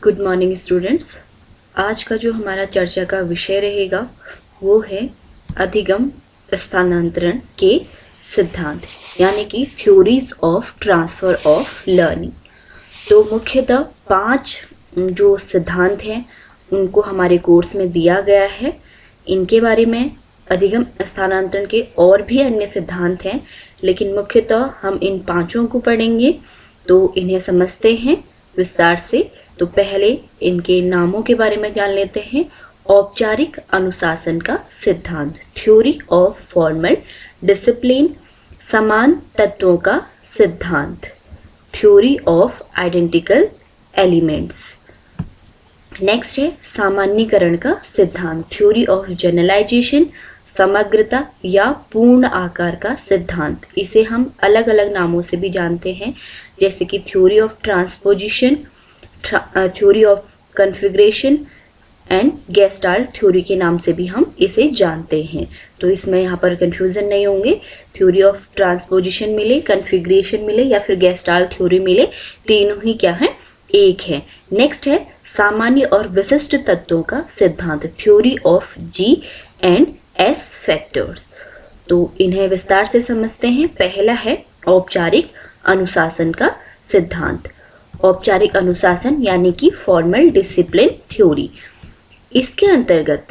Good morning students. आज का जो हमारा चर्चा का विषय रहेगा वो है अधिगम स्थानांतरण के सिद्धांत, यानी कि theories of transfer of learning. तो मुख्यतः 5 जो सिद्धांत हैं उनको हमारे कोर्स में दिया गया है। इनके बारे में अधिगम स्थानांतरण के और भी अन्य सिद्धांत हैं, लेकिन मुख्यतः हम इन 5 को पढ़ेंगे। तो इन्हें समझते हैं विस्तार से। तो पहले इनके नामों के बारे में जान लेते हैं। औपचारिक अनुशासन का सिद्धांत, थ्योरी ऑफ फॉर्मल डिसिप्लिन। समान तत्वों का सिद्धांत, theory of identical elements. Next है सामान्यीकरण का सिद्धांत, थ्योरी ऑफ जनरलाइजेशन। समग्रता या पूर्ण आकार का सिद्धांत, इसे हम अलग अलग नामों से भी जानते हैं, जैसे कि theory of transposition, theory of configuration and gestalt theory के नाम से भी हम इसे जानते हैं। तो इसमें यहाँ पर कंफ्यूजन नहीं होंगे। थ्योरी ऑफ ट्रांसपोजिशन मिले, कॉन्फ़िगरेशन मिले या फिर गेस्टाल्ट थ्योरी मिले, तीनों ही क्या है, एक है। नेक्स्ट है सामान्य और विशिष्ट तत्वों का सिद्धांत, theory of G and S factors. तो इन्हें विस्तार से समझते हैं। पहला है औपचारिक अनुशासन का सिद्धांत। औपचारिक अनुशासन यानी कि फॉर्मल डिसिप्लिन थ्योरी, इसके अंतर्गत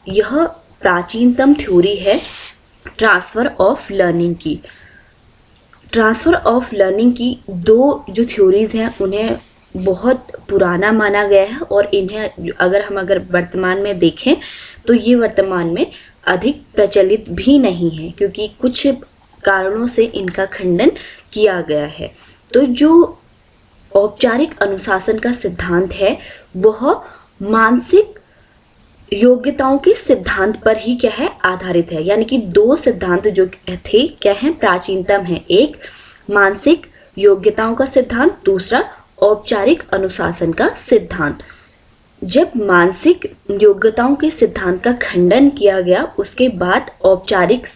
यह प्राचीनतम थ्योरी है ट्रांसफर ऑफ लर्निंग की। ट्रांसफर ऑफ लर्निंग की 2 जो थ्योरीज हैं उन्हें बहुत पुराना माना गया है, और इन्हें अगर वर्तमान में देखें तो ये वर्तमान में अधिक प्रचलित भी नहीं है, क्योंकि कुछ कारणों से इनका खंडन किया गया है। तो जो औपचारिक अनुशासन का सिद्धांत है वह मानसिक योग्यताओं के सिद्धांत पर ही क्या है, आधारित है। यानी कि 2 सिद्धांत जो थे क्या है, प्राचीनतम है। एक मानसिक योग्यताओं का सिद्धांत, दूसरा औपचारिक अनुशासन का सिद्धांत। जब मानसिक योग्यताओं के सिद्धांत का खंडन किया गया, उसके बाद औपचारिक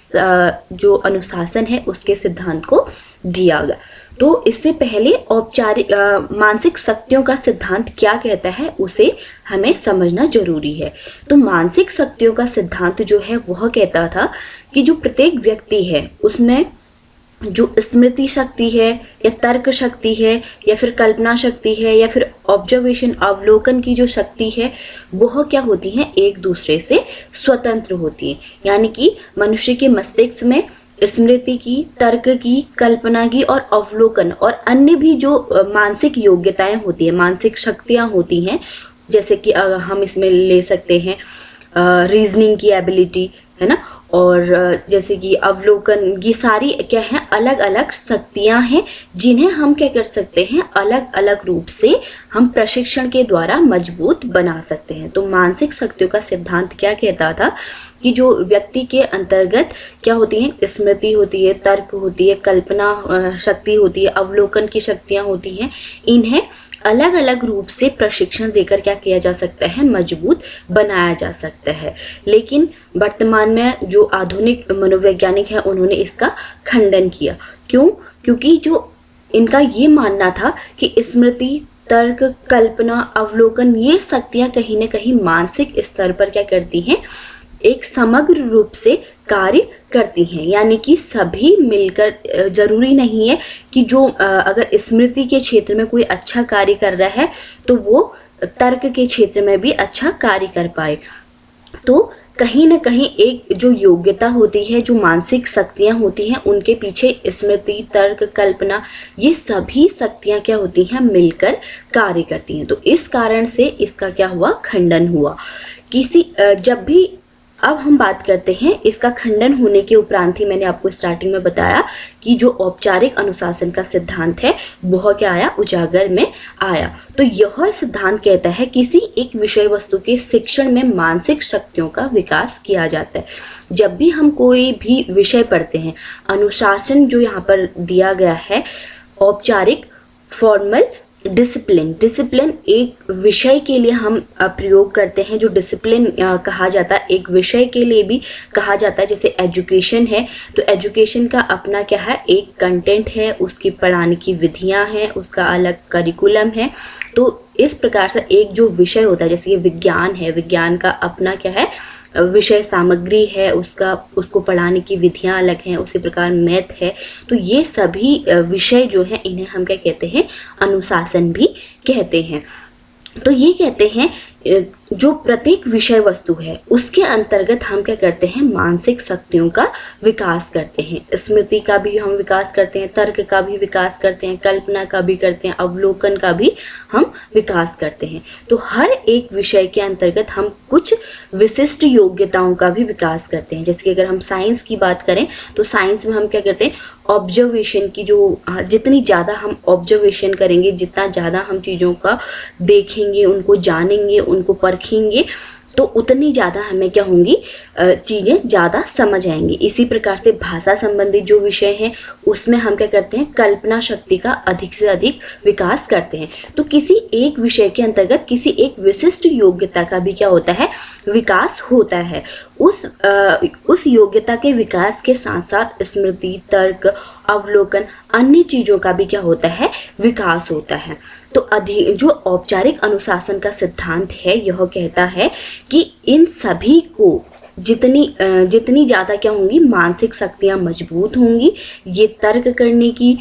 जो अनुशासन है उसके सिद्धांत को दिया गया। तो इससे पहले औपचारिक मानसिक शक्तियों का सिद्धांत क्या कहता है उसे हमें समझना जरूरी है। तो मानसिक शक्तियों का सिद्धांत जो है वह कहता था कि जो प्रत्येक व्यक्ति है उसमें जो स्मृति शक्ति है या तर्क शक्ति है या फिर कल्पना शक्ति है या फिर ऑब्जर्वेशन अवलोकन की जो शक्ति है वह क्या होती है, एक दूसरे से स्वतंत्र होती है। यानी कि मनुष्य के मस्तिष्क में स्मृति की, तर्क की, कल्पना की और अवलोकन और अन्य भी जो मानसिक योग्यताएं होती हैं, मानसिक शक्तियां होती हैं, जैसे कि हम इसमें ले सकते हैं रीजनिंग की एबिलिटी, है ना, और जैसे कि अवलोकन, ये सारी क्या है, अलग अलग शक्तियां हैं जिन्हें हम क्या कर सकते हैं, अलग अलग रूप से हम प्रशिक्षण के द्वारा मजबूत बना सकते हैं। तो मानसिक शक्तियों का सिद्धांत क्या कहता था कि जो व्यक्ति के अंतर्गत क्या होती है, स्मृति होती है, तर्क होती है, कल्पना शक्ति होती है, अवलोकन की शक्तियां होती हैं, इन्हें अलग अलग रूप से प्रशिक्षण देकर क्या किया जा सकता है, मजबूत बनाया जा सकता है। लेकिन वर्तमान में जो आधुनिक मनोवैज्ञानिक हैं उन्होंने इसका खंडन किया। क्यों? क्योंकि जो इनका ये मानना था कि स्मृति, तर्क, कल्पना, अवलोकन, ये शक्तियां कहीं ना कहीं मानसिक स्तर पर क्या करती हैं, एक समग्र रूप से कार्य करती हैं। यानी कि सभी मिलकर, जरूरी नहीं है कि जो अगर स्मृति के क्षेत्र में कोई अच्छा कार्य कर रहा है तो वो तर्क के क्षेत्र में भी अच्छा कार्य कर पाए। तो कहीं ना कहीं एक जो योग्यता होती है, जो मानसिक शक्तियां होती हैं, उनके पीछे स्मृति, तर्क, कल्पना, ये सभी शक्तियां क्या होती हैं, मिलकर कार्य करती हैं। तो इस कारण से इसका क्या हुआ, खंडन हुआ। जब भी अब हम बात करते हैं इसका खंडन होने के उपरांत ही, मैंने आपको स्टार्टिंग में बताया कि जो औपचारिक अनुशासन का सिद्धांत है वह क्या आया, उजागर में आया। तो यह सिद्धांत कहता है किसी एक विषय वस्तु के शिक्षण में मानसिक शक्तियों का विकास किया जाता है। जब भी हम कोई भी विषय पढ़ते हैं, अनुशासन जो यहाँ पर दिया गया है, औपचारिक फॉर्मल डिसिप्लिन, डिसिप्लिन एक विषय के लिए हम प्रयोग करते हैं, जो डिसिप्लिन कहा जाता है एक विषय के लिए भी कहा जाता है। जैसे एजुकेशन है, तो एजुकेशन का अपना क्या है, एक कंटेंट है, उसकी पढ़ाने की विधियां हैं, उसका अलग करिकुलम है। तो इस प्रकार से एक जो विषय होता है, जैसे ये विज्ञान है, विज्ञान का अपना क्या है, विषय सामग्री है, उसको पढ़ाने की विधियां अलग हैं। उसी प्रकार मैथ है। तो ये सभी विषय जो हैं, इन्हें हम क्या कहते हैं, अनुशासन भी कहते हैं। तो ये कहते हैं जो प्रत्येक विषय वस्तु है उसके अंतर्गत हम क्या करते हैं, मानसिक शक्तियों का विकास करते हैं। स्मृति का भी हम विकास करते हैं, तर्क का भी विकास करते हैं, कल्पना का भी करते हैं, अवलोकन का भी हम विकास करते हैं। तो हर एक विषय के अंतर्गत हम कुछ विशिष्ट योग्यताओं का भी विकास करते हैं। जैसे कि अगर हम साइंस की बात करें तो साइंस में हम क्या करते हैं, ऑब्जर्वेशन की जो जितनी ज़्यादा हम ऑब्जर्वेशन करेंगे, जितना ज़्यादा हम चीज़ों का देखेंगे, उनको जानेंगे, उनको परखेंगे, तो उतनी ज़्यादा हमें क्या होंगी, चीज़ें ज़्यादा समझ आएंगी। इसी प्रकार से भाषा संबंधी जो विषय हैं उसमें हम क्या करते हैं, कल्पना शक्ति का अधिक से अधिक विकास करते हैं। तो किसी एक विषय के अंतर्गत किसी एक विशिष्ट योग्यता का भी क्या होता है, विकास होता है। उस योग्यता के विकास के साथ साथ स्मृति, तर्क, अवलोकन, अन्य चीज़ों का भी क्या होता है, विकास होता है। तो जो औपचारिक अनुशासन का सिद्धांत है, यह कहता है कि इन सभी को जितनी ज़्यादा क्या होंगी, मानसिक शक्तियाँ मजबूत होंगी, ये तर्क करने की,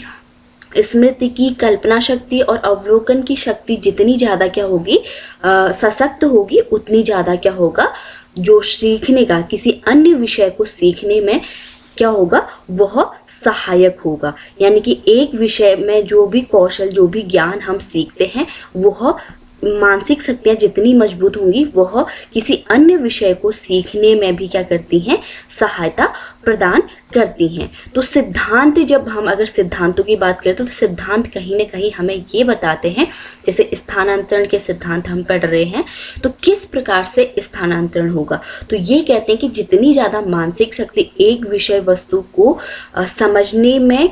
स्मृति की, कल्पना शक्ति और अवलोकन की शक्ति जितनी ज़्यादा क्या होगी, सशक्त होगी, उतनी ज़्यादा क्या होगा, जो सीखने का, किसी अन्य विषय को सीखने में क्या होगा, वह सहायक होगा। यानी कि एक विषय में जो भी कौशल, जो भी ज्ञान हम सीखते हैं, वह मानसिक शक्तियाँ जितनी मजबूत होंगी, वह किसी अन्य विषय को सीखने में भी क्या करती हैं, सहायता प्रदान करती हैं। तो सिद्धांत, जब हम अगर सिद्धांतों की बात करें तो सिद्धांत कहीं ना कहीं हमें ये बताते हैं, जैसे स्थानांतरण के सिद्धांत हम पढ़ रहे हैं, तो किस प्रकार से स्थानांतरण होगा। तो ये कहते हैं कि जितनी ज़्यादा मानसिक शक्ति एक विषय वस्तु को समझने में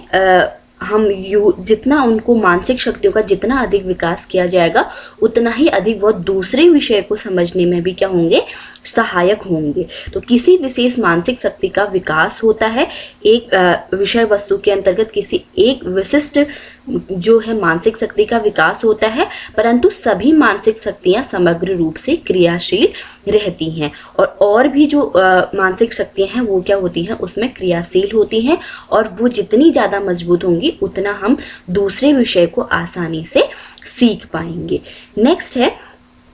जितना उनको मानसिक शक्तियों का जितना अधिक विकास किया जाएगा, उतना ही अधिक वह दूसरे विषय को समझने में भी क्या होंगे, सहायक होंगे। तो किसी विशेष मानसिक शक्ति का विकास होता है एक विषय वस्तु के अंतर्गत, किसी एक विशिष्ट जो है मानसिक शक्ति का विकास होता है, परंतु सभी मानसिक शक्तियाँ समग्र रूप से क्रियाशील रहती हैं। और भी जो मानसिक शक्तियाँ हैं वो क्या होती हैं, उसमें क्रियाशील होती हैं, और वो जितनी ज़्यादा मजबूत होंगी उतना हम दूसरे विषय को आसानी से सीख पाएंगे। नेक्स्ट है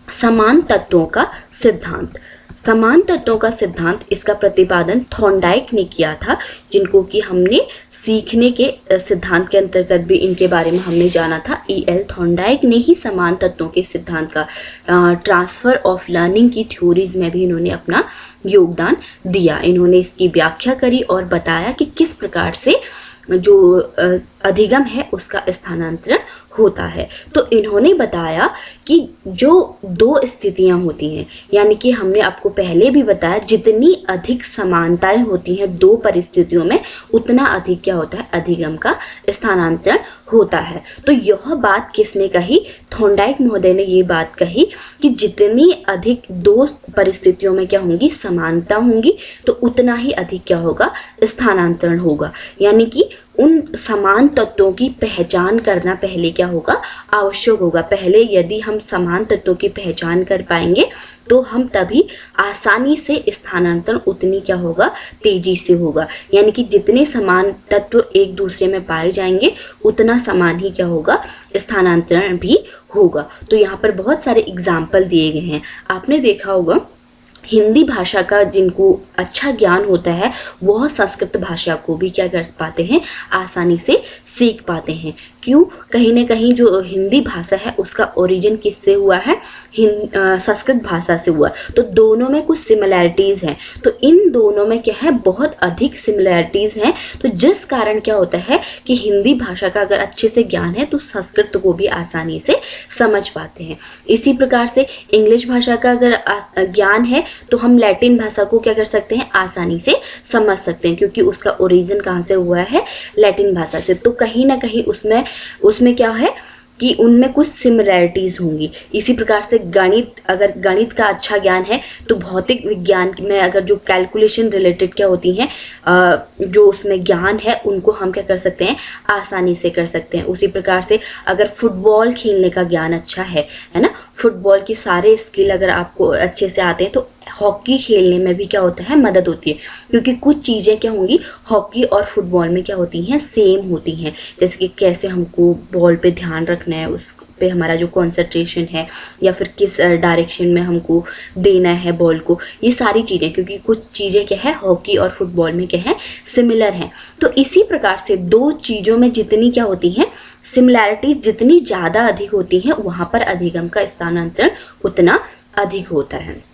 समान तत्वों का सिद्धांत। समान तत्वों का सिद्धांत, इसका प्रतिपादन थॉर्नडाइक ने किया था, जिनको कि हमने सीखने के सिद्धांत के अंतर्गत भी इनके बारे में हमने जाना था। E.L. थॉर्नडाइक ने ही समान तत्वों के सिद्धांत का ट्रांसफर ऑफ लर्निंग की थ्योरीज में भी इन्होंने अपना योगदान दिया। इन्होंने इसकी व्याख्या करी और बताया कि किस प्रकार से जो अधिगम है उसका स्थानांतरण होता है। तो इन्होंने बताया कि जो दो स्थितियां होती हैं, यानी कि हमने आपको पहले भी बताया, जितनी अधिक समानताएं होती हैं दो परिस्थितियों में, उतना अधिक क्या होता है, अधिगम का स्थानांतरण होता है। तो यह बात किसने कही, थॉर्नडाइक महोदय ने ये बात कही कि जितनी अधिक दो परिस्थितियों में क्या होंगी, समानता होंगी, तो उतना ही अधिक क्या होगा, स्थानांतरण होगा। यानी कि उन समान तत्वों की पहचान करना पहले क्या होगा, आवश्यक होगा। पहले यदि हम समान तत्वों की पहचान कर पाएंगे तो हम तभी आसानी से स्थानांतरण उतनी क्या होगा, तेजी से होगा। यानी कि जितने समान तत्व एक दूसरे में पाए जाएंगे उतना समान ही क्या होगा, स्थानांतरण भी होगा। तो यहाँ पर बहुत सारे एग्जाम्पल दिए गए हैं। आपने देखा होगा हिंदी भाषा का जिनको अच्छा ज्ञान होता है वह संस्कृत भाषा को भी क्या कर पाते हैं, आसानी से सीख पाते हैं। क्यों, कहीं ना कहीं जो हिंदी भाषा है उसका ओरिजिन किससे हुआ है, संस्कृत भाषा से हुआ। तो दोनों में कुछ सिमिलैरिटीज़ हैं, तो इन दोनों में क्या है, बहुत अधिक सिमिलैरिटीज़ हैं। तो जिस कारण क्या होता है कि हिंदी भाषा का अगर अच्छे से ज्ञान है तो संस्कृत को भी आसानी से समझ पाते हैं। इसी प्रकार से इंग्लिश भाषा का अगर ज्ञान है तो हम लैटिन भाषा को क्या कर सकते हैं, आसानी से समझ सकते हैं, क्योंकि उसका ओरिजिन कहाँ से हुआ है, लैटिन भाषा से। तो कहीं ना कहीं उसमें क्या है, कि उनमें कुछ सिमिलैरिटीज़ होंगी। इसी प्रकार से गणित, अगर गणित का अच्छा ज्ञान है तो भौतिक विज्ञान में अगर जो कैलकुलेशन रिलेटेड क्या होती हैं, जो उसमें ज्ञान है, उनको हम क्या कर सकते हैं, आसानी से कर सकते हैं। उसी प्रकार से अगर फुटबॉल खेलने का ज्ञान अच्छा है ना, फुटबॉल की सारे स्किल अगर आपको अच्छे से आते हैं तो हॉकी खेलने में भी क्या होता है, मदद होती है। क्योंकि कुछ चीज़ें क्या होंगी हॉकी और फुटबॉल में क्या होती हैं, सेम होती हैं। जैसे कि कैसे हमको बॉल पे ध्यान रखना है, उस पे हमारा जो कंसंट्रेशन है, या फिर किस डायरेक्शन में हमको देना है बॉल को, ये सारी चीज़ें, क्योंकि कुछ चीज़ें क्या है हॉकी और फुटबॉल में क्या है, सिमिलर हैं। तो इसी प्रकार से दो चीज़ों में जितनी क्या होती हैं, सिमिलैरिटीज जितनी ज़्यादा अधिक होती हैं, वहाँ पर अधिगम का स्थानांतरण उतना अधिक होता है।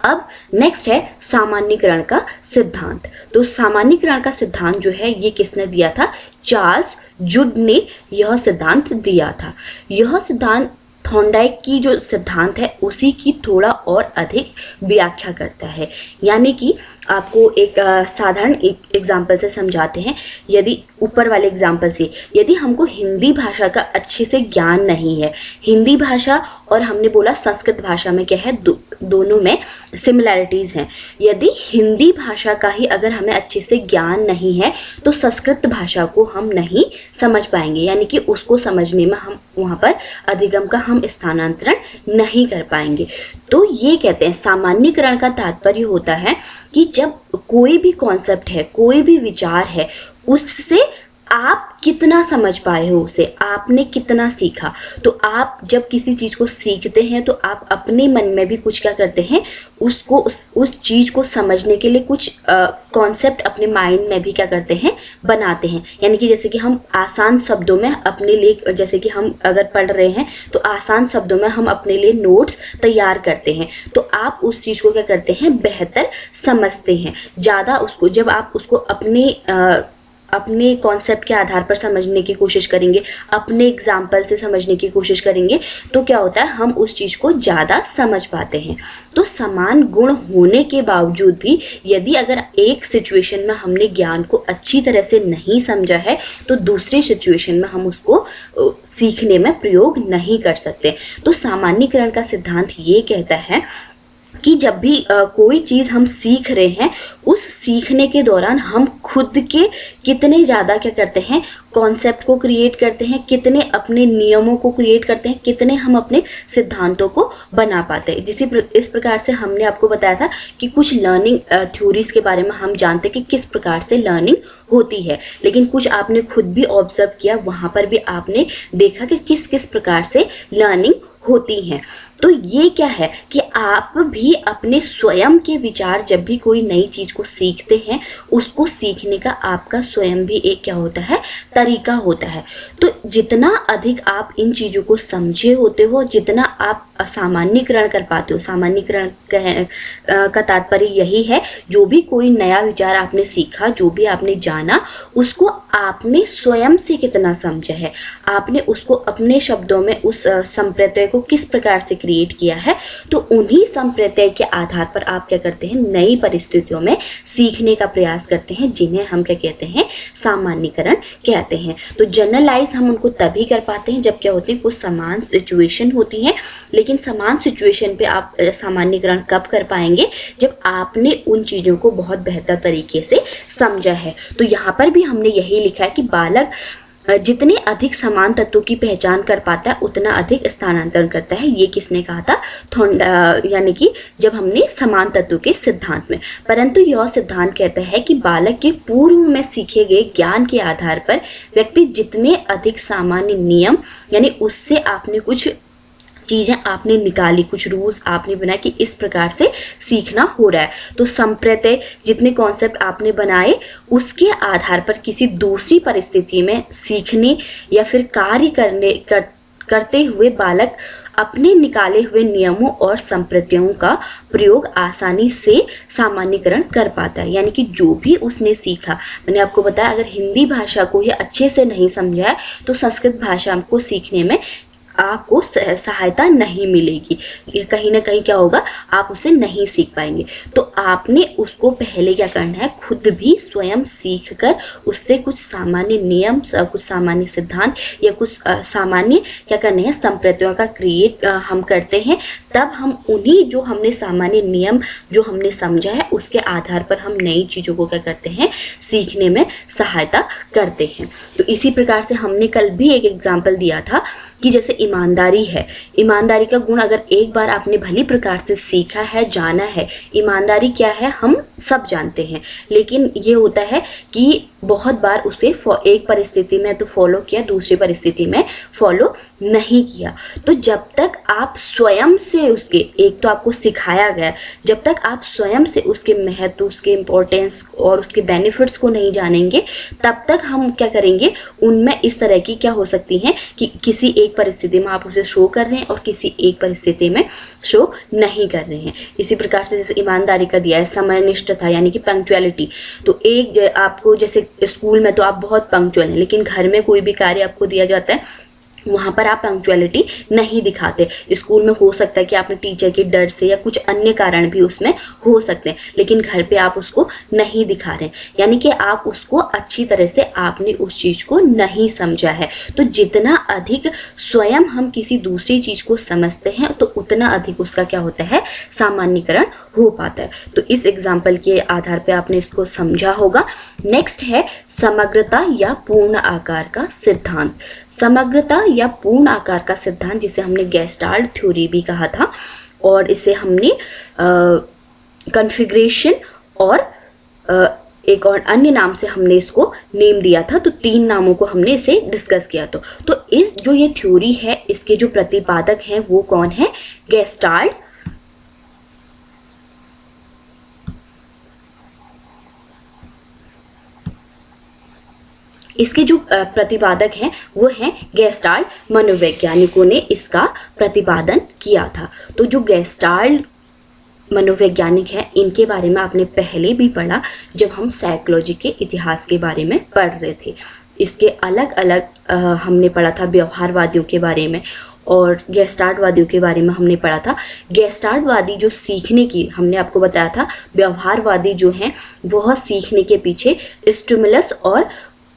अब नेक्स्ट है सामान्यीकरण का सिद्धांत। तो सामान्यीकरण का सिद्धांत जो है ये किसने दिया था, चार्ल्स जुड ने यह सिद्धांत दिया था। यह सिद्धांत थॉर्नडाइक की जो सिद्धांत है उसी की थोड़ा और अधिक व्याख्या करता है। यानी कि आपको एक साधारण एक एग्जाम्पल से समझाते हैं। यदि ऊपर वाले एग्जाम्पल से, यदि हमको हिंदी भाषा का अच्छे से ज्ञान नहीं है, हिंदी भाषा और हमने बोला संस्कृत भाषा में क्या है, दोनों में सिमिलैरिटीज़ हैं। यदि हिंदी भाषा का ही अगर हमें अच्छे से ज्ञान नहीं है तो संस्कृत भाषा को हम नहीं समझ पाएंगे, यानी कि उसको समझने में हम वहाँ पर अधिगम का हम स्थानांतरण नहीं कर पाएंगे। तो ये कहते हैं सामान्यीकरण का तात्पर्य होता है कि जब कोई भी कॉन्सेप्ट है, कोई भी विचार है, उससे आप कितना समझ पाए हो, उसे आपने कितना सीखा। तो आप जब किसी चीज़ को सीखते हैं तो आप अपने मन में भी कुछ क्या करते हैं, उसको उस चीज़ को समझने के लिए कुछ कॉन्सेप्ट अपने माइंड में भी क्या करते हैं, बनाते हैं। यानी कि जैसे कि हम आसान शब्दों में अपने लिए, जैसे कि हम अगर पढ़ रहे हैं तो आसान शब्दों में हम अपने लिए नोट्स तैयार करते हैं। तो आप उस चीज़ को क्या करते हैं, बेहतर समझते हैं ज़्यादा उसको। जब आप उसको अपने कॉन्सेप्ट के आधार पर समझने की कोशिश करेंगे, अपने एग्जाम्पल से समझने की कोशिश करेंगे, तो क्या होता है, हम उस चीज़ को ज़्यादा समझ पाते हैं। तो समान गुण होने के बावजूद भी यदि अगर एक सिचुएशन में हमने ज्ञान को अच्छी तरह से नहीं समझा है तो दूसरी सिचुएशन में हम उसको सीखने में प्रयोग नहीं कर सकते। तो सामान्यीकरण का सिद्धांत ये कहता है कि जब भी कोई चीज़ हम सीख रहे हैं, उस सीखने के दौरान हम खुद के कितने ज़्यादा क्या करते हैं, कॉन्सेप्ट को क्रिएट करते हैं, कितने अपने नियमों को क्रिएट करते हैं, कितने हम अपने सिद्धांतों को बना पाते हैं। इस प्रकार से हमने आपको बताया था कि कुछ लर्निंग थ्योरीज के बारे में हम जानते हैं कि किस प्रकार से लर्निंग होती है, लेकिन कुछ आपने खुद भी ऑब्जर्व किया, वहाँ पर भी आपने देखा कि किस किस प्रकार से लर्निंग होती हैं। तो ये क्या है कि आप भी अपने स्वयं के विचार, जब भी कोई नई चीज़ को सीखते हैं, उसको सीखने का आपका स्वयं भी एक क्या होता है, तरीका होता है। तो जितना अधिक आप इन चीज़ों को समझे होते हो, जितना आप सामान्यीकरण कर पाते हो। सामान्यीकरण का तात्पर्य यही है, जो भी कोई नया विचार आपने सीखा, जो भी आपने जाना, उसको आपने स्वयं से कितना समझा है, आपने उसको अपने शब्दों में उस संप्रत्यय को किस प्रकार से क्रिएट किया है। तो उन्हीं संप्रत्यय के आधार पर आप क्या करते हैं, नई परिस्थितियों में सीखने का प्रयास करते हैं, जिन्हें हम क्या कहते हैं, सामान्यीकरण कहते हैं। तो जनरलाइज हम उनको तभी कर पाते हैं जब क्या होती है, कुछ समान सिचुएशन होती है। लेकिन समान सिचुएशन पे आप सामान्यीकरण कब कर पाएंगे, जब आपने उन चीज़ों को बहुत बेहतर तरीके से समझा है। तो यहाँ पर भी हमने यही लिखा है कि बालक जितने अधिक समान तत्वों की पहचान कर पाता है उतना अधिक स्थानांतरण करता है। ये किसने कहा था, यानी कि जब हमने समान तत्वों के सिद्धांत में। परंतु यह सिद्धांत कहता है कि बालक के पूर्व में सीखे गए ज्ञान के आधार पर व्यक्ति जितने अधिक सामान्य नियम, यानी उससे आपने कुछ चीज़ें आपने निकाली, कुछ रूल्स आपने बनाए कि इस प्रकार से सीखना हो रहा है। तो संप्रत्यय, जितने कॉन्सेप्ट आपने बनाए, उसके आधार पर किसी दूसरी परिस्थिति में सीखने या फिर कार्य करते हुए बालक अपने निकाले हुए नियमों और संप्रत्ययों का प्रयोग आसानी से सामान्यीकरण कर पाता है। यानी कि जो भी उसने सीखा, मैंने आपको बताया, अगर हिंदी भाषा को ये अच्छे से नहीं समझा है तो संस्कृत भाषा को सीखने में आपको सहायता नहीं मिलेगी, कहीं ना कहीं क्या होगा, आप उसे नहीं सीख पाएंगे। तो आपने उसको पहले क्या करना है, खुद भी स्वयं सीख कर उससे कुछ सामान्य नियम, कुछ सामान्य सिद्धांत या कुछ सामान्य क्या करने हैं, संप्रदायों का क्रिएट हम करते हैं। तब हम उन्हीं जो हमने सामान्य नियम जो हमने समझा है उसके आधार पर हम नई चीज़ों को क्या करते हैं, सीखने में सहायता करते हैं। तो इसी प्रकार से हमने कल भी एक एग्जाम्पल दिया था कि जैसे ईमानदारी है, ईमानदारी का गुण अगर एक बार आपने भली प्रकार से सीखा है, जाना है, ईमानदारी क्या है हम सब जानते हैं, लेकिन ये होता है कि बहुत बार उसे एक परिस्थिति में तो फॉलो किया, दूसरी परिस्थिति में फॉलो नहीं किया। तो जब तक आप स्वयं से उसके, एक तो आपको सिखाया गया, जब तक आप स्वयं से उसके महत्व, उसके इम्पोर्टेंस और उसके बेनिफिट्स को नहीं जानेंगे, तब तक हम क्या करेंगे, उनमें इस तरह की क्या हो सकती हैं कि किसी एक परिस्थिति में आप उसे शो कर रहे हैं और किसी एक परिस्थिति में शो नहीं कर रहे हैं। इसी प्रकार से जैसे ईमानदारी का दिया है, समयनिष्ठता यानी कि पंक्चुअलिटी। तो एक आपको जैसे स्कूल में तो आप बहुत पंक्चुअल हैं, लेकिन घर में कोई भी कार्य आपको दिया जाता है वहाँ पर आप पंक्चुअलिटी नहीं दिखाते। स्कूल में हो सकता है कि आपने टीचर के डर से या कुछ अन्य कारण भी उसमें हो सकते हैं, लेकिन घर पे आप उसको नहीं दिखा रहे, यानी कि आप उसको अच्छी तरह से आपने उस चीज़ को नहीं समझा है। तो जितना अधिक स्वयं हम किसी दूसरी चीज़ को समझते हैं तो उतना अधिक उसका क्या होता है, सामान्यीकरण हो पाता है। तो इस एग्जाम्पल के आधार पर आपने इसको समझा होगा। नेक्स्ट है समग्रता या पूर्ण आकार का सिद्धांत। समग्रता या पूर्ण आकार का सिद्धांत, जिसे हमने गेस्टाल्ट थ्योरी भी कहा था, और इसे हमने कॉन्फ़िगरेशन और एक और अन्य नाम से हमने इसको नेम दिया था। तो 3 नामों को हमने इसे डिस्कस किया। तो इस जो ये थ्योरी है, इसके जो प्रतिपादक हैं वो कौन है, गेस्टाल्ट, इसके जो प्रतिपादक हैं वो हैं गेस्टाल्ट मनोवैज्ञानिकों ने इसका प्रतिपादन किया था। तो जो गेस्टाल्ट मनोवैज्ञानिक हैं, इनके बारे में आपने पहले भी पढ़ा जब हम साइकोलॉजी के इतिहास के बारे में पढ़ रहे थे। इसके अलग अलग हमने पढ़ा था व्यवहारवादियों के बारे में और गेस्टाल्टवादियों के बारे में हमने पढ़ा था। गेस्टाल्टवादी जो सीखने की, हमने आपको बताया था, व्यवहारवादी जो हैं वह सीखने के पीछे स्टिमुलस और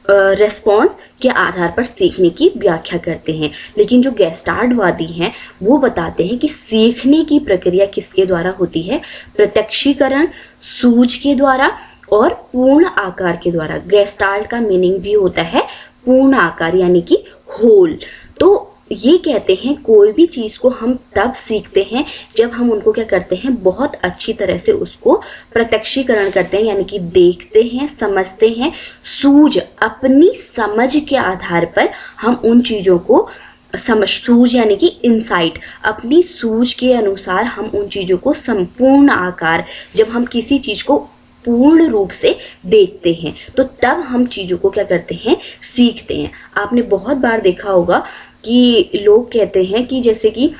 रेस्पॉन्स के आधार पर सीखने की व्याख्या करते हैं, लेकिन जो गेस्टाल्टवादी हैं वो बताते हैं कि सीखने की प्रक्रिया किसके द्वारा होती है, प्रत्यक्षीकरण, सूझ के द्वारा और पूर्ण आकार के द्वारा। गेस्टाल्ट का मीनिंग भी होता है पूर्ण आकार यानी कि होल। तो ये कहते हैं कोई भी चीज़ को हम तब सीखते हैं जब हम उनको क्या करते हैं, बहुत अच्छी तरह से उसको प्रत्यक्षीकरण करते हैं, यानी कि देखते हैं, समझते हैं, सूझ, अपनी समझ के आधार पर हम उन चीज़ों को सूझ यानी कि इंसाइट, अपनी सूझ के अनुसार हम उन चीज़ों को संपूर्ण आकार, जब हम किसी चीज़ को पूर्ण रूप से देखते हैं तो तब हम चीज़ों को क्या करते हैं, सीखते हैं। आपने बहुत बार देखा होगा कि लोग कहते हैं कि जैसे कि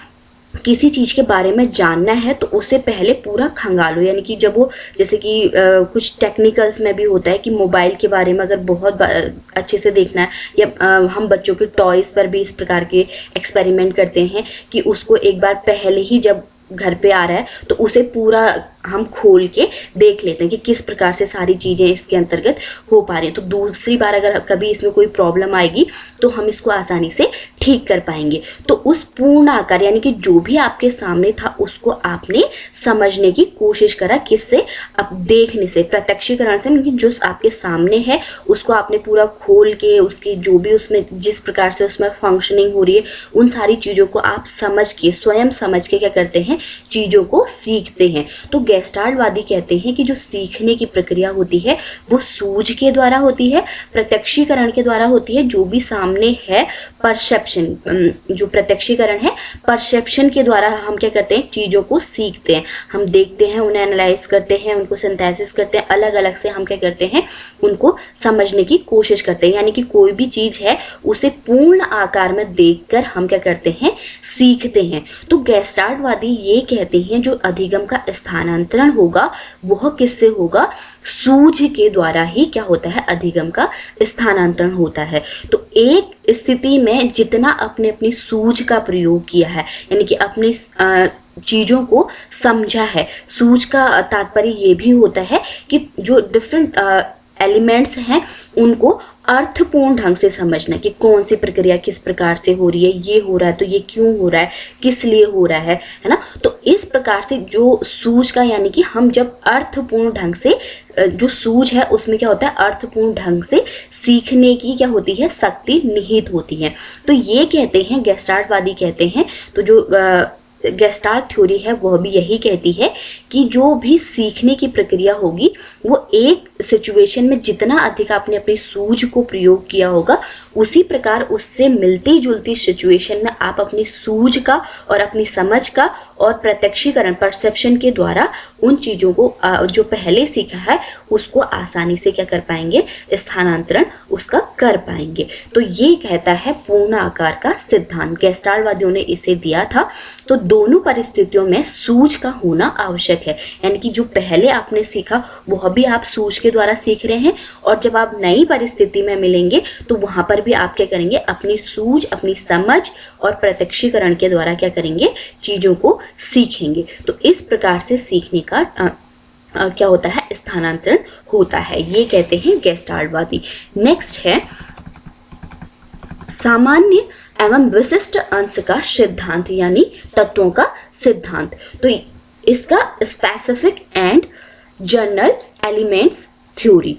किसी चीज़ के बारे में जानना है तो उसे पहले पूरा खंगालो, यानी कि जब वो जैसे कि कुछ टेक्निकल्स में भी होता है कि मोबाइल के बारे में अगर बहुत अच्छे से देखना है, या हम बच्चों के टॉयज़ पर भी इस प्रकार के एक्सपेरिमेंट करते हैं कि उसको एक बार पहले ही जब घर पे आ रहा है तो उसे पूरा हम खोल के देख लेते हैं कि किस प्रकार से सारी चीज़ें इसके अंतर्गत हो पा रही हैं। तो दूसरी बार अगर कभी इसमें कोई प्रॉब्लम आएगी तो हम इसको आसानी से ठीक कर पाएंगे। तो उस पूर्ण आकार यानी कि जो भी आपके सामने था उसको आपने समझने की कोशिश करा, किससे, अब देखने से, प्रत्यक्षीकरण से, मतलब जो आपके सामने है उसको आपने पूरा खोल के उसकी जो भी उसमें जिस प्रकार से उसमें फंक्शनिंग हो रही है उन सारी चीज़ों को आप समझ के, स्वयं समझ के क्या करते हैं, चीज़ों को सीखते हैं। तो गेस्टाल्टवादी कहते हैं कि जो सीखने की प्रक्रिया होती है वो सूझ के द्वारा होती है, प्रत्यक्षीकरण के द्वारा होती है, जो भी सामने है, परसेप्शन, जो प्रत्यक्षीकरण है परसेप्शन के द्वारा हम क्या करते हैं, चीज़ों को सीखते हैं, हम देखते हैं, उन्हें एनालाइज करते हैं, उनको सिंथेसिस करते हैं, अलग अलग से हम क्या करते हैं, उनको समझने की कोशिश करते हैं। यानी कि कोई भी चीज़ है उसे पूर्ण आकार में देखकर हम क्या करते हैं, सीखते हैं। तो गेस्टाल्टवादी ये कहते हैं जो अधिगम का स्थानांतरण होगा वह किससे होगा, सूझ के द्वारा ही क्या होता है, अधिगम का स्थानांतरण होता है। तो एक स्थिति में जितना आपने अपनी सूझ का प्रयोग किया है, यानी कि अपनी चीज़ों को समझा है। सूझ का तात्पर्य ये भी होता है कि जो डिफरेंट एलिमेंट्स हैं उनको अर्थपूर्ण ढंग से समझना, कि कौन सी प्रक्रिया किस प्रकार से हो रही है, ये हो रहा है तो ये क्यों हो रहा है, किस लिए हो रहा है ना। तो इस प्रकार से जो सूझ का, यानी कि हम जब अर्थपूर्ण ढंग से जो सूझ है उसमें क्या होता है, अर्थपूर्ण ढंग से सीखने की क्या होती है, शक्ति निहित होती है। तो ये कहते हैं गेस्टाल्टवादी कहते हैं, तो जो गेस्टाल्ट थ्योरी है वह भी यही कहती है कि जो भी सीखने की प्रक्रिया होगी वो एक सिचुएशन में जितना अधिक आपने अपनी सूझ को प्रयोग किया होगा, उसी प्रकार उससे मिलती जुलती सिचुएशन में आप अपनी सूझ का और अपनी समझ का और प्रत्यक्षीकरण परसेप्शन के द्वारा उन चीज़ों को जो पहले सीखा है उसको आसानी से क्या कर पाएंगे, स्थानांतरण उसका कर पाएंगे। तो ये कहता है पूर्ण आकार का सिद्धांत, गेस्टाल्टवादियों ने इसे दिया था। तो दोनों परिस्थितियों में सूझ का होना आवश्यक है, यानी कि जो पहले आपने सीखा वह भी आप सूझ के द्वारा सीख रहे हैं, और जब आप नई परिस्थिति में मिलेंगे तो वहां पर भी आप क्या करेंगे, अपनी सूझ, अपनी समझ और प्रत्यक्षीकरण के द्वारा क्या करेंगे, चीजों को सीखेंगे। तो इस प्रकार से सीखने का क्या होता है, स्थानांतरण होता है, ये कहते हैं गेस्टाल्टवादी। नेक्स्ट है सामान्य एवं विशिष्ट अंश का सिद्धांत, यानी तत्वों का सिद्धांत। तो इसका specific and general elements theory,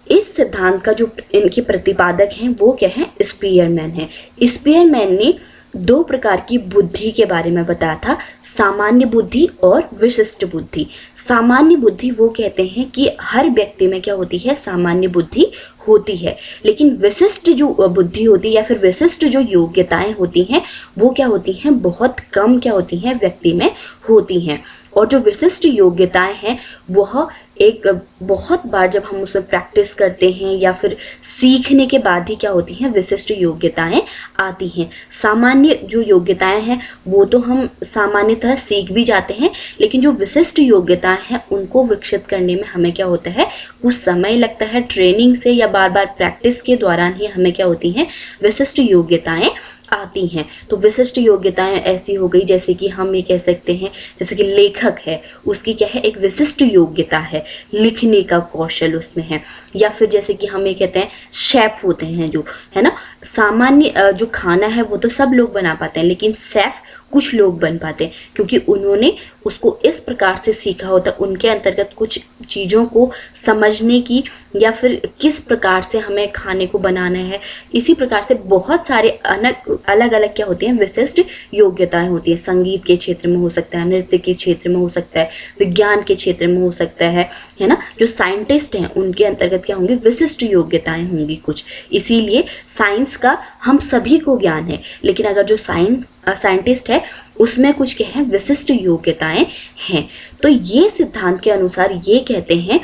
इस सिद्धांत का जो इनके प्रतिपादक हैं वो क्या है, स्पीयरमैन है। स्पीयरमैन ने दो प्रकार की बुद्धि के बारे में बताया था, सामान्य बुद्धि और विशिष्ट बुद्धि। सामान्य बुद्धि वो कहते हैं कि हर व्यक्ति में क्या होती है, सामान्य बुद्धि होती है, लेकिन विशिष्ट जो बुद्धि होती है या फिर विशिष्ट जो योग्यताएं होती हैं वो क्या होती हैं, बहुत कम क्या होती हैं, व्यक्ति में होती हैं। और जो विशिष्ट योग्यताएं हैं वह एक बहुत बार जब हम उसमें प्रैक्टिस करते हैं या फिर सीखने के बाद ही क्या होती हैं, विशिष्ट योग्यताएं आती हैं। सामान्य जो योग्यताएं हैं वो तो हम सामान्यतः सीख भी जाते हैं, लेकिन जो विशिष्ट योग्यताएं हैं उनको विकसित करने में हमें क्या होता है, कुछ समय लगता है। ट्रेनिंग से या बार बार प्रैक्टिस के दौरान ही हमें क्या होती हैं, विशिष्ट योग्यताएं आती हैं। तो विशिष्ट योग्यताएं ऐसी हो गई जैसे कि हम ये कह सकते हैं, जैसे कि लेखक है, उसकी क्या है, एक विशिष्ट योग्यता है, लिखने का कौशल उसमें है। या फिर जैसे कि हम ये कहते हैं शेफ होते हैं जो है ना, सामान्य जो खाना है वो तो सब लोग बना पाते हैं, लेकिन शेफ कुछ लोग बन पाते हैं क्योंकि उन्होंने उसको इस प्रकार से सीखा होता है, उनके अंतर्गत कुछ चीज़ों को समझने की या फिर किस प्रकार से हमें खाने को बनाना है, इसी प्रकार से बहुत सारे अलग अलग क्या होती हैं, विशिष्ट योग्यताएं होती हैं। संगीत के क्षेत्र में हो सकता है, नृत्य के क्षेत्र में हो सकता है, विज्ञान के क्षेत्र में हो सकता है ना। जो साइंटिस्ट हैं उनके अंतर्गत क्या होंगे, विशिष्ट योग्यताएं होंगी कुछ। इसीलिए साइंस का हम सभी को ज्ञान है, लेकिन अगर जो साइंटिस्ट है उसमें कुछ क्या है, विशिष्ट योग्यताएं हैं। तो ये सिद्धांत के अनुसार ये कहते हैं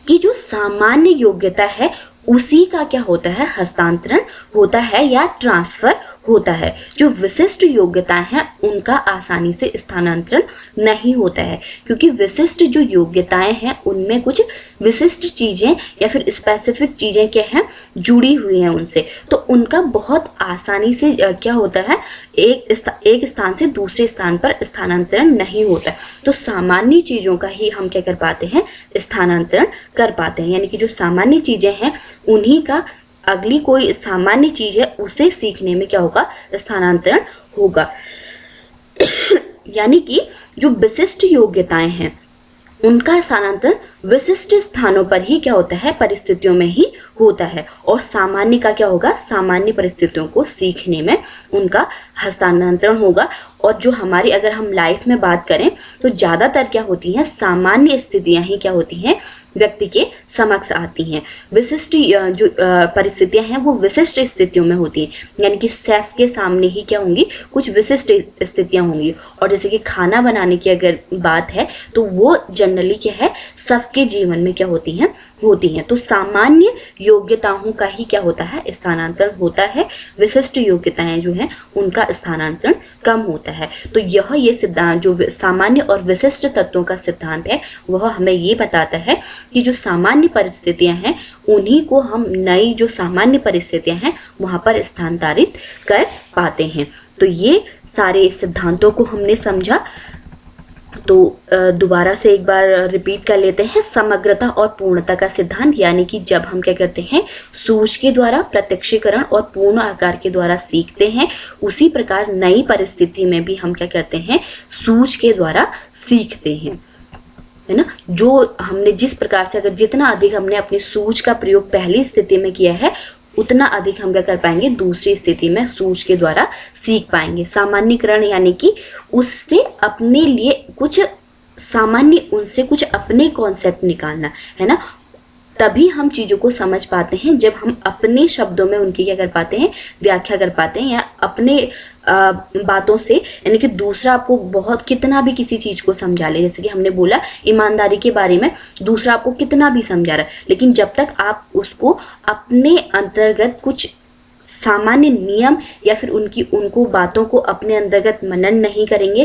कि जो सामान्य योग्यता है उसी का क्या होता है, हस्तांतरण होता है या ट्रांसफर होता है। जो विशिष्ट योग्यताएं हैं उनका आसानी से स्थानांतरण नहीं होता है, क्योंकि विशिष्ट जो योग्यताएं हैं उनमें कुछ विशिष्ट चीजें या फिर स्पेसिफिक चीजें क्या हैं, जुड़ी हुई हैं उनसे। तो उनका बहुत आसानी से क्या होता है, एक स्थान से दूसरे स्थान पर स्थानांतरण नहीं होता है। तो सामान्य चीजों का ही हम क्या कर पाते हैं, स्थानांतरण कर पाते हैं। यानी कि जो सामान्य चीजें हैं उन्हीं का अगली कोई सामान्य चीज है उसे सीखने में क्या होगा, स्थानांतरण होगा। यानी कि जो विशिष्ट योग्यताएं हैं उनका स्थानांतरण विशिष्ट स्थानों पर ही क्या होता है, परिस्थितियों में ही होता है। और सामान्य का क्या होगा, सामान्य परिस्थितियों को सीखने में उनका हस्तांतरण होगा। और जो हमारी अगर हम लाइफ में बात करें तो ज़्यादातर क्या होती हैं, सामान्य स्थितियां ही क्या होती हैं, व्यक्ति के समक्ष आती हैं। विशिष्ट जो परिस्थितियां हैं वो विशिष्ट स्थितियों में होती हैं, यानी कि शेफ के सामने ही क्या होंगी, कुछ विशिष्ट स्थितियां होंगी। और जैसे कि खाना बनाने की अगर बात है तो वो जनरली क्या है, सबके जीवन में क्या होती हैं। तो सामान्य योग्यताओं का ही क्या होता है, स्थानांतरण होता है। विशिष्ट योग्यताएं जो हैं उनका स्थानांतरण कम होता है। तो ये सिद्धांत जो सामान्य और विशिष्ट तत्वों का सिद्धांत है वह हमें ये बताता है कि जो सामान्य परिस्थितियां हैं उन्हीं को हम नई जो सामान्य परिस्थितियां हैं वहां पर स्थानांतरित कर पाते हैं। तो ये सारे सिद्धांतों को हमने समझा। तो दोबारा से एक बार रिपीट कर लेते हैं। समग्रता और पूर्णता का सिद्धांत, यानी कि जब हम क्या करते हैं, सूझ के द्वारा, प्रत्यक्षीकरण और पूर्ण आकार के द्वारा सीखते हैं, उसी प्रकार नई परिस्थिति में भी हम क्या करते हैं, सूझ के द्वारा सीखते हैं, है ना। जो हमने जिस प्रकार से, अगर जितना अधिक हमने अपनी सूझ का प्रयोग पहली स्थिति में किया है उतना अधिक हम क्या कर पाएंगे, दूसरी स्थिति में सूझ के द्वारा सीख पाएंगे। सामान्यीकरण यानी कि उससे अपने लिए कुछ सामान्य, उनसे कुछ अपने कॉन्सेप्ट निकालना, है ना। तभी हम चीज़ों को समझ पाते हैं जब हम अपने शब्दों में उनकी क्या कर पाते हैं, व्याख्या कर पाते हैं, या अपने बातों से, यानी कि दूसरा आपको बहुत कितना भी किसी चीज़ को समझा ले, जैसे कि हमने बोला ईमानदारी के बारे में, दूसरा आपको कितना भी समझा रहा है, लेकिन जब तक आप उसको अपने अंतर्गत कुछ सामान्य नियम या फिर उनको बातों को अपने अंतर्गत मनन नहीं करेंगे,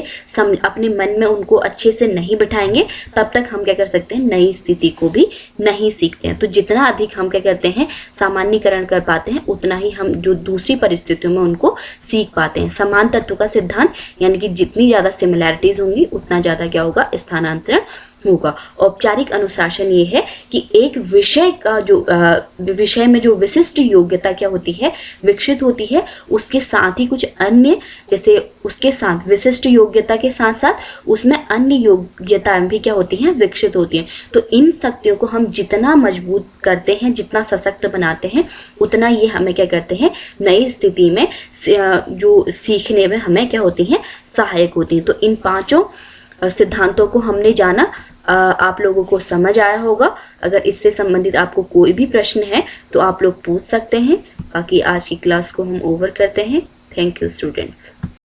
अपने मन में उनको अच्छे से नहीं बिठाएंगे, तब तक हम क्या कर सकते हैं, नई स्थिति को भी नहीं सीखते हैं। तो जितना अधिक हम क्या करते हैं, सामान्यीकरण कर पाते हैं, उतना ही हम जो दूसरी परिस्थितियों में उनको सीख पाते हैं। समान तत्व का सिद्धांत, यानी कि जितनी ज़्यादा सिमिलैरिटीज होंगी उतना ज़्यादा क्या होगा, स्थानांतरण होगा। औपचारिक अनुशासन ये है कि एक विषय का जो विषय में जो विशिष्ट योग्यता क्या होती है, विकसित होती है, उसके साथ ही कुछ अन्य, जैसे उसके साथ विशिष्ट योग्यता के साथ साथ उसमें अन्य योग्यताएं भी क्या होती हैं, विकसित होती हैं। तो इन शक्तियों को हम जितना मजबूत करते हैं, जितना सशक्त बनाते हैं, उतना ये हमें क्या करते हैं, नई स्थिति में जो सीखने में हमें क्या होती हैं, सहायक होती हैं। तो इन पांचों सिद्धांतों को हमने जाना, आप लोगों को समझ आया होगा। अगर इससे संबंधित आपको कोई भी प्रश्न है तो आप लोग पूछ सकते हैं। बाकी आज की क्लास को हम ओवर करते हैं। Thank you students.